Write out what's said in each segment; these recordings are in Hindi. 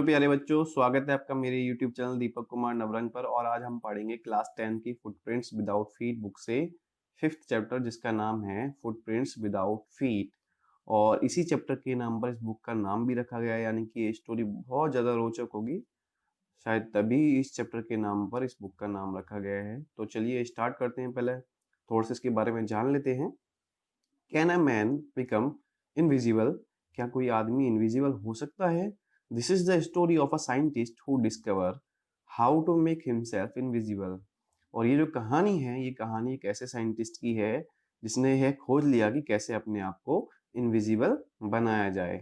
प्यारे बच्चों, स्वागत है आपका मेरे YouTube चैनल दीपक कुमार नवरंग पर। और आज हम पढ़ेंगे क्लास 10 की फुटप्रिंट्स विदाउट फीट बुक से 5th चैप्टर, जिसका नाम है फुटप्रिंट्स विदाउट फीट। और इसी चैप्टर के नाम पर इस बुक का नाम भी रखा गया है, यानी कि ये स्टोरी बहुत ज्यादा रोचक होगी, शायद तभी इस चैप्टर के नाम पर इस बुक का नाम रखा गया है। तो चलिए स्टार्ट करते हैं। पहले थोड़ा सा इसके बारे में जान लेते हैं। Can a man become invisible? क्या कोई आदमी इनविजिबल हो सकता है? This is the story of a scientist who discover how to make himself invisible. और ये जो कहानी है, ये कहानी एक ऐसे साइंटिस्ट की है जिसने यह खोज लिया कि कैसे अपने आप को इनविजिबल बनाया जाए।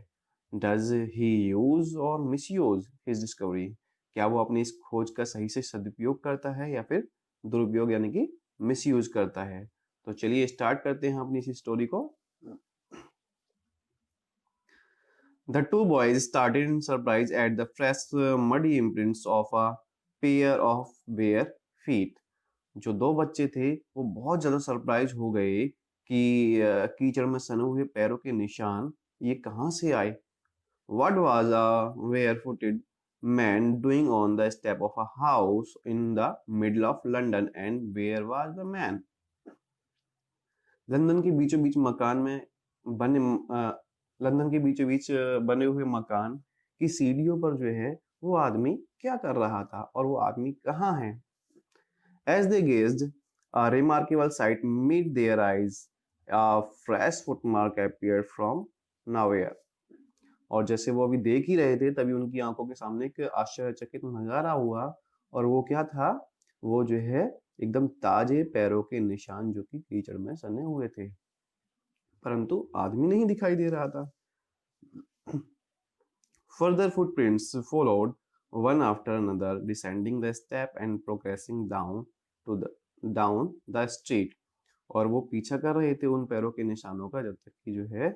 डज ही यूज और मिस यूज हिज डिस्कवरी? क्या वो अपनी इस खोज का सही से सदुपयोग करता है या फिर दुरुपयोग यानी कि मिस यूज करता है? तो चलिए स्टार्ट करते हैं अपनी इस स्टोरी को। The two boys started in surprise at the fresh, muddy imprints of a pair of bare feet. जो दो बच्चे थे वो बहुत ज्यादा सरप्राइज हो गए कि कीचड़ में सने हुए पैरों के निशान ये कहाँ से आए। What was a barefooted man doing on the step of a house in the middle of London, and where was the man? London के बीचों बीच मकान में बने लंदन के बीचों बीच बने हुए मकान की सीढ़ियों पर जो है वो आदमी क्या कर रहा था और वो आदमी कहाँ है? As they gazed, a remarkable sight met their eyes. A fresh footmark appeared from nowhere. और जैसे वो अभी देख ही रहे थे तभी उनकी आंखों के सामने एक आश्चर्यचकित नजारा हुआ। और वो क्या था? वो जो है एकदम ताजे पैरों के निशान जो कि कीचड़ में सने हुए थे, परंतु आदमी नहीं दिखाई दे रहा था। Further footprints followed, one after another, descending the step and progressing down the street. और वो पीछा कर रहे थे उन पैरों के निशानों का, जब तक कि जो है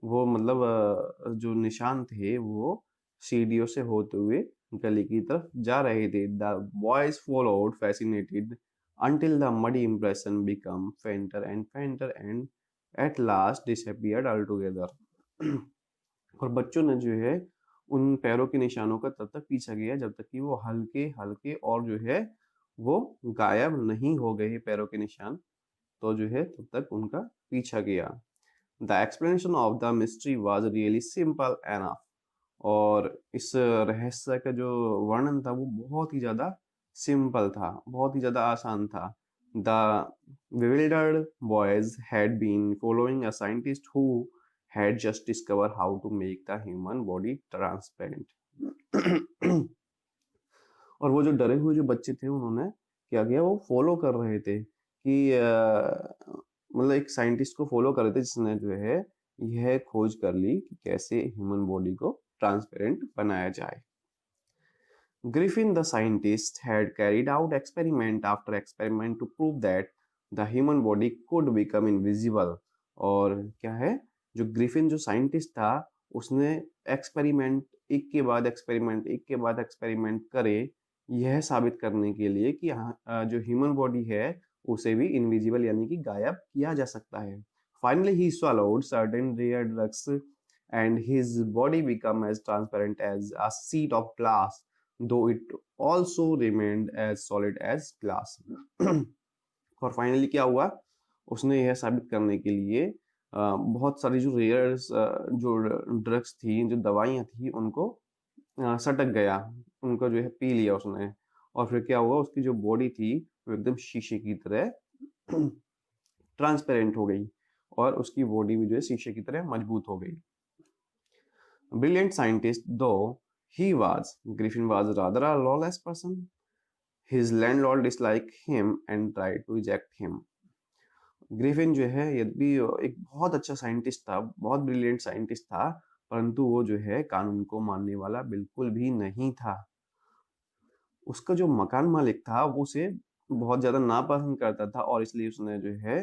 वो मतलब जो निशान थे वो सीढ़ियों से होते हुए गली की तरफ जा रहे थे। The boys followed, fascinated, until the muddy impression became fainter and fainter and at last disappeared altogether. और बच्चों ने जो है उन पैरों के निशानों का तब तक पीछा किया जब तक कि वो हल्के हल्के और जो है वो गायब नहीं हो गए पैरों के निशान। तो जो है तब तक उनका पीछा किया। The explanation of the mystery was really simple enough. और इस रहस्य का जो वर्णन था वो बहुत ही ज्यादा सिंपल था, बहुत ही ज्यादा आसान था। The bewildered boys had been following a scientist who had just discovered how to make the human body transparent. और वो जो डरे हुए जो बच्चे थे उन्होंने क्या किया, वो फॉलो कर रहे थे कि मतलब एक साइंटिस्ट को फॉलो कर रहे थे जिसने जो है यह खोज कर ली कि कैसे ह्यूमन बॉडी को ट्रांसपेरेंट बनाया जाए। Griffin the scientist had carried out experiment after experiment to prove that the human body could become invisible. और क्या है, जो ग्रिफिन जो साइंटिस्ट था उसने एक्सपेरिमेंट एक के बाद एक्सपेरिमेंट एक के बाद एक्सपेरिमेंट करे यह साबित करने के लिए कि जो ह्यूमन बॉडी है उसे भी इनविजिबल यानी कि गायब किया जा सकता है। Finally he swallowed certain rare drugs and his body became as transparent as a sheet of glass, though it also remained as solid as glass. और फाइनली क्या हुआ, उसने यह साबित करने के लिए बहुत सारी जो रेयर जो ड्रग्स थी, जो दवाइयाँ थी, उनको सटक गया, उनको जो है पी लिया उसने। और फिर क्या हुआ, उसकी जो बॉडी थी वो एकदम शीशे की तरह ट्रांसपेरेंट हो गई और उसकी बॉडी भी जो है शीशे की तरह मजबूत हो गई। Brilliant scientist though he was, Griffin was rather a lawless person. His landlord disliked him and tried to eject him. Griffin जो है यद्यपि एक बहुत अच्छा साइंटिस्ट था, बहुत ब्रिलियंट साइंटिस्ट था, परंतु वो जो है कानून को मानने वाला बिल्कुल भी नहीं था। उसका जो मकान मालिक था वो उसे बहुत ज्यादा नापसंद करता था और इसलिए उसने जो है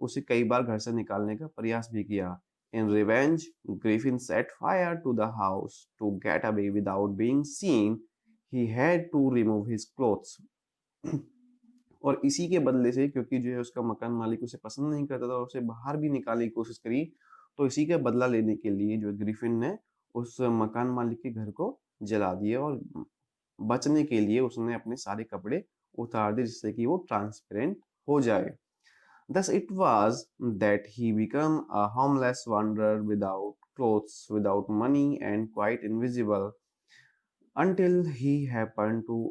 उसे कई बार घर से निकालने का प्रयास भी किया। In revenge, Griffin set fire to the house. To get away without being seen, he had to remove his clothes. और इसी के बदले से, क्योंकि जो है उसका मकान मालिक उसे पसंद नहीं करता था और उसे बाहर भी निकालने की कोशिश करी, तो इसी का बदला लेने के लिए जो ग्रिफिन ने उस मकान मालिक के घर को जला दिए और बचने के लिए उसने अपने सारे कपड़े उतार दिए जिससे कि वो ट्रांसपेरेंट हो जाए। Thus it was that he became a homeless wanderer without clothes, without money, and quite invisible until he happened to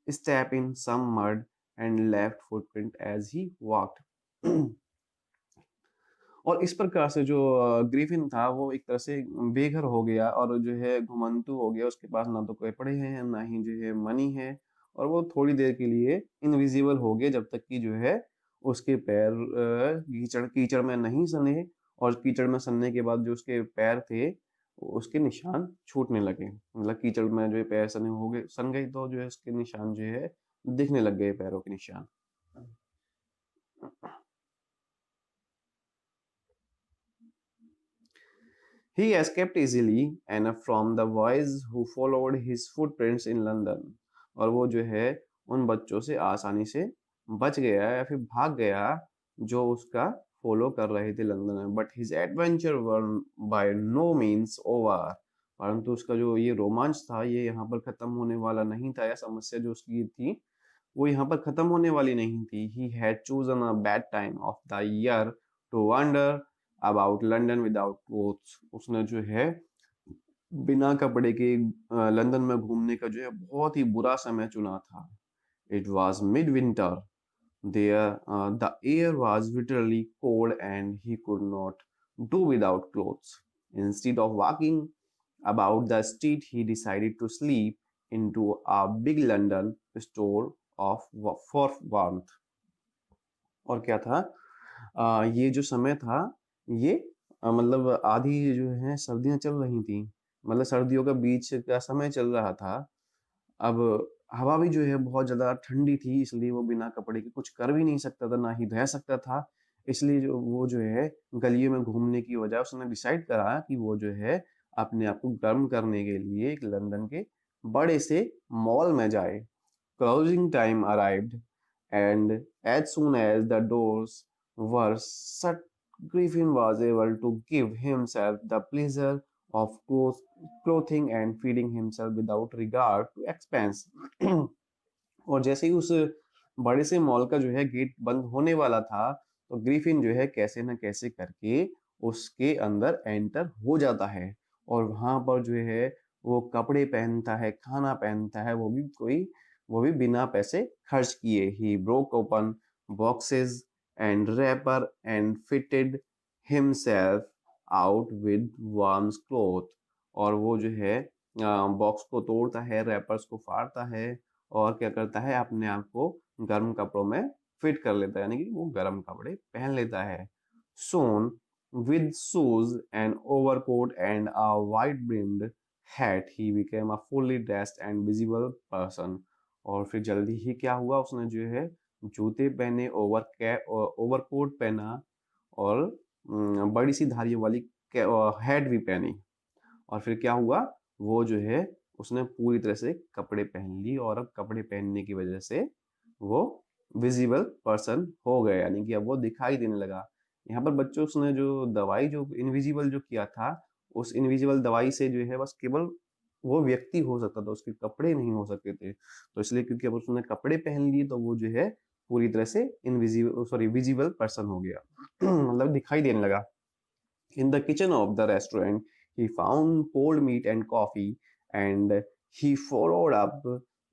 step in some mud and left footprint as he walked. और इस प्रकार से जो ग्रिफिन था वो एक तरह से बेघर हो गया और जो है घुमंतु हो गया। उसके पास ना तो कपड़े हैं ना ही जो है मनी है और वो थोड़ी देर के लिए इनविजिबल हो गया जब तक कि जो है उसके पैर कीचड़ कीचड़ में नहीं सने और कीचड़ में सनने के बाद जो उसके पैर थे उसके निशान छूटने लगे। मतलब कीचड़ में जो है पैर सने हो गए सन गए तो जो है उसके निशान जो है दिखने लग गए पैरों के निशान। He escaped easily enough from the boys who followed his footprints in London. और वो जो है उन बच्चों से आसानी से बच गया या फिर भाग गया जो उसका फॉलो कर रहे थे लंदन में। But his adventure were by no means over. परंतु उसका जो ये रोमांच था ये यहाँ पर खत्म होने वाला नहीं था या समस्या जो उसकी थी वो यहाँ पर खत्म होने वाली नहीं थी। He had chosen a bad time of the year to wander about London without clothes. उसने जो है बिना कपड़े के लंदन में घूमने का जो है बहुत ही बुरा समय चुना था। It was midwinter. There, the air was literally cold and he could not do without clothes. Instead of walking about the street, he decided to sleep into a big London store of for warmth. और क्या था ये जो समय था ये मतलब आधी जो है सर्दियां चल रही थी मतलब सर्दियों का बीच का समय चल रहा था। अब हवा भी जो है बहुत ज़्यादा ठंडी थी इसलिए वो बिना कपड़े के कुछ कर भी नहीं सकता था ना ही रह सकता था। इसलिए जो वो जो है गलियों में घूमने की वजह उसने डिसाइड करा कि वो जो है अपने आप को गर्म करने के लिए एक लंदन के बड़े से मॉल में जाए। Closing time arrived, and as soon as the doors were shut, Griffin was able to give himself the pleasure of clothing and feeding himself without regard to expense. और जैसे ही उस बड़े से मॉल का जो है गेट बंद होने वाला था तो ग्रिफिन जो है कैसे न कैसे करके उसके अंदर एंटर हो जाता है और वहां पर जो है वो कपड़े पहनता है खाना पहनता है वो भी बिना पैसे खर्च किए। He broke open boxes and wrapper and fitted himself out with warm cloth. और वो जो है बॉक्स को तोड़ता है रैपर्स को फाड़ता है और क्या करता है अपने आप को गर्म कपड़ों में फिट कर लेता है यानी कि वो गर्म कपड़े पहन लेता है। सोन with shoes and overcoat and a wide brimmed hat he became a fully dressed and visible person. और फिर जल्दी ही क्या हुआ उसने जो है जूते पहने ओवरकोट पहना और बड़ी सी धारियों वाली हैट भी पहनी। और फिर क्या हुआ वो जो है उसने पूरी तरह से कपड़े पहन ली और अब कपड़े पहनने की वजह से वो विजिबल पर्सन हो गया यानी कि अब वो दिखाई देने लगा। यहाँ पर बच्चों उसने जो दवाई जो इनविजिबल जो किया था उस इनविजिबल दवाई से जो है बस केवल वो व्यक्ति हो सकता था उसके कपड़े नहीं हो सकते थे। तो इसलिए क्योंकि अब उसने कपड़े पहन लिए तो वो जो है पूरी तरह से विजिबल पर्सन हो गया मतलब दिखाई देने लगा। In the kitchen of the restaurant, he found cold meat and coffee, and he followed up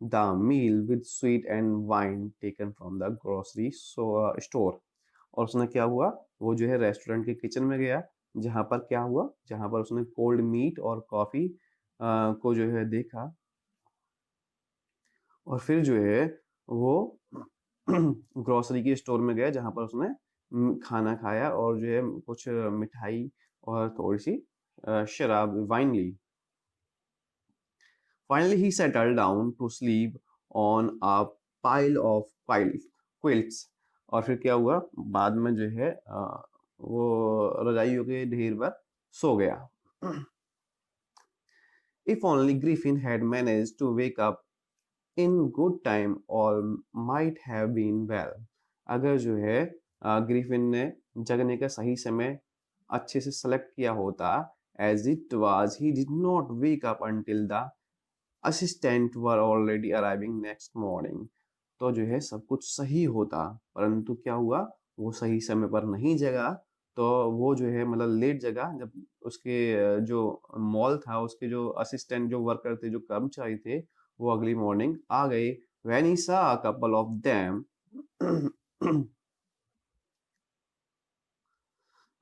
the meal with sweet and wine taken from the grocery store. और उसने क्या हुआ वो जो है रेस्टोरेंट के किचन में गया जहां पर क्या हुआ जहां पर उसने कोल्ड मीट और कॉफी को जो है देखा और फिर जो है वो ग्रोसरी के स्टोर में गया जहां पर उसने खाना खाया और जो है कुछ मिठाई और थोड़ी सी शराब वाइन ली। Finally he settled down to sleep on a pile of quilts। और फिर क्या हुआ बाद में जो है वो रजाइयों के ढेर पर सो गया। If only Griffin had managed to wake up in good time or might have been well। अगर जो है ग्रिफिन ने जगने का सही समय अच्छे से सेलेक्ट किया होता as it was he did not wake up until the assistant were already arriving next morning. तो जो है सब कुछ सही होता, परंतु क्या हुआ, वो सही समय पर नहीं जगा। तो वो जो है मतलब लेट जगा जब उसके जो मॉल था, उसके जो असिस्टेंट, जो वर्कर थे, जो कर्मचारी थे, वो अगली मॉर्निंग आ गए। When he saw a couple of them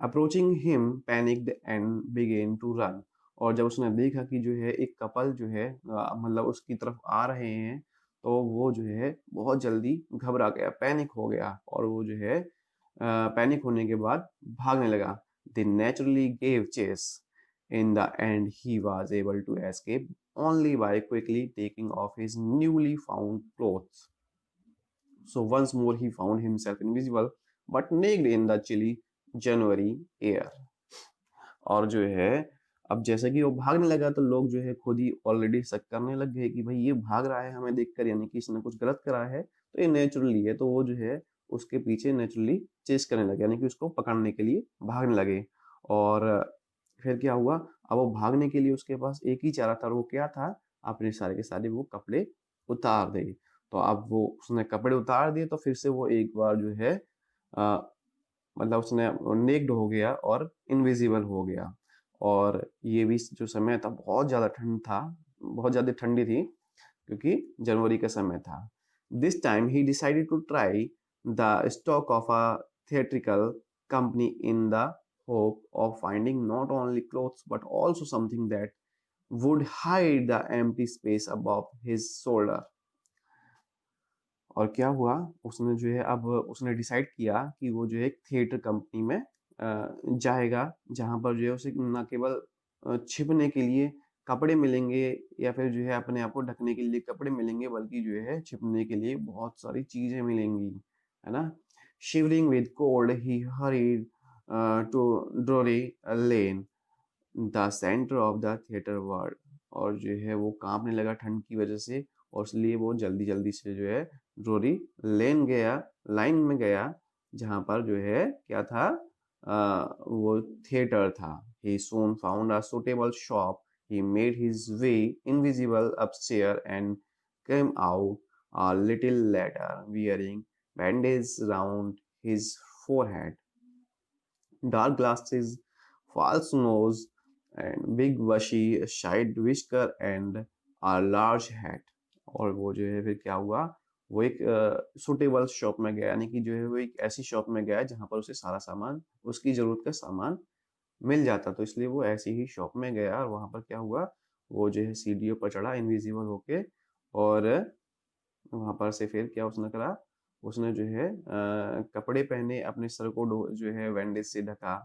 approaching him, panicked and began to run. और जब उसने देखा कि जो है एक कपल जो है मतलब उसकी तरफ आ रहे हैं, तो वो जो है बहुत जल्दी घबरा गया, पैनिक हो गया, और वो जो है पैनिक होने के बाद भागने लगा। They naturally gave chase. In the end, he was able to escape only by quickly taking off his newly found clothes. So once more he found himself invisible but naked in the chilly January air. और जो है अब जैसे कि वो भागने लगा, तो लोग जो है खुद ही ऑलरेडी शक करने लग गए कि भाई ये भाग रहा है हमें देखकर, यानी कि इसने कुछ गलत करा है, तो ये नेचुरली है। तो वो जो है उसके पीछे नेचुरली चेस करने लगे, यानी कि उसको पकड़ने के लिए भागने लगे। और फिर क्या हुआ, अब वो भागने के लिए उसके पास एक ही चारा था, और वो क्या था, अपने सारे के सारे वो कपड़े उतार दे। तो अब वो उसने कपड़े उतार दिए, तो फिर से वो एक बार जो है मतलब उसने नेक्ड हो गया और इनविजिबल हो गया। और ये भी जो समय था बहुत ज़्यादा ठंड था, बहुत ज़्यादा ठंडी थी, क्योंकि जनवरी का समय था। This time he decided to try the stock of a theatrical company in the hope of finding not only clothes but also something that would hide the empty space above his shoulder. और क्या हुआ, उसने जो है अब उसने डिसाइड किया कि वो जो है एक थिएटर कंपनी में जाएगा, जहाँ पर जो है उसे न केवल छिपने के लिए कपड़े मिलेंगे, या फिर जो है अपने आप को ढकने के लिए कपड़े मिलेंगे, बल्कि जो है छिपने के लिए बहुत सारी चीजें मिलेंगी, है ना। Shivering with cold, he hurried to Drury Lane, the center of the theater world. और जो है वो कांपने लगा ठंड की वजह से, और इसलिए वो जल्दी जल्दी से जो है ड्रोरी लेन गया, लाइन में गया, जहाँ पर जो है क्या था, वो थिएटर था। He soon found a suitable shop. He made his way invisible upstairs and came out a little later, wearing bandages round his forehead, dark glasses, false nose, and big bushy side whisker and a large hat. और वो जो है फिर क्या हुआ, वो एक सुटेबल शॉप में गया, यानी कि जो है वो एक ऐसी शॉप में गया जहाँ पर उसे सारा सामान, उसकी जरूरत का सामान मिल जाता, तो इसलिए वो ऐसी ही शॉप में गया। और वहां पर क्या हुआ, वो जो है सीढ़ियों पर चढ़ा इनविजिबल होके, और वहां पर से फिर क्या उसने करा, उसने जो है कपड़े पहने, अपने सर को जो है बैंडेज से ढका,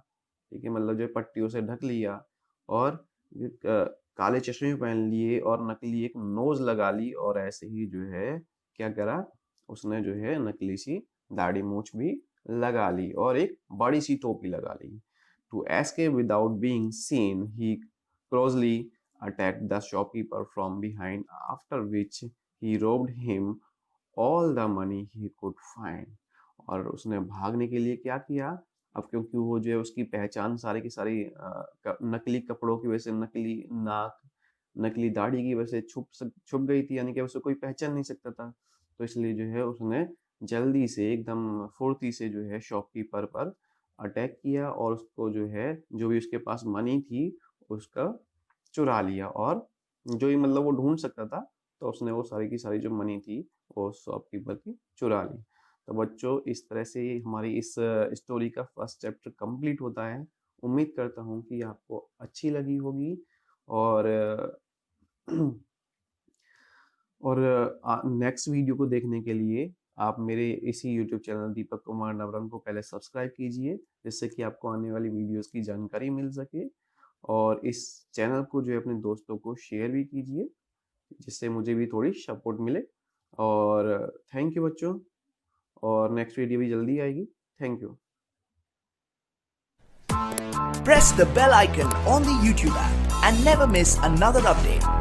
ठीक है, मतलब जो है पट्टियों से ढक लिया, और काले चश्मे पहन लिए, और नकली एक नोज लगा ली, और ऐसे ही जो है क्या करा, उसने जो है नकली सी दाढ़ी मूछ भी लगा ली, और एक बड़ी सी टोपी लगा ली। To escape without being seen, he closely attacked the shopkeeper from behind, after which he robbed him all the money he could find. और उसने भागने के लिए क्या किया, अब क्योंकि वो जो है उसकी पहचान सारी की सारी नकली कपड़ों की वजह से, नकली नाक, नकली दाढ़ी की वजह से छुप गई थी, यानी कि उसे कोई पहचान नहीं सकता था। तो इसलिए जो है उसने जल्दी से एकदम फुर्ती से जो है शॉपकीपर पर अटैक किया, और उसको जो है जो भी उसके पास मनी थी उसका चुरा लिया, और जो ही मतलब वो ढूंढ सकता था, तो उसने वो सारी की सारी जो मनी थी वो शॉपकीपर की चुरा ली। तो बच्चों, इस तरह से हमारी इस स्टोरी का फर्स्ट चैप्टर कंप्लीट होता है। उम्मीद करता हूँ कि आपको अच्छी लगी होगी, और नेक्स्ट वीडियो को देखने के लिए आप मेरे इसी YouTube चैनल दीपक कुमार नवरंग को पहले सब्सक्राइब कीजिए, जिससे कि आपको आने वाली वीडियोस की जानकारी मिल सके, और इस चैनल को जो है अपने दोस्तों को शेयर भी कीजिए, जिससे मुझे भी थोड़ी सपोर्ट मिले। और थैंक यू बच्चों, और नेक्स्ट वीडियो भी जल्दी आएगी। Thank you. Press the bell icon on the YouTube app and never miss another update.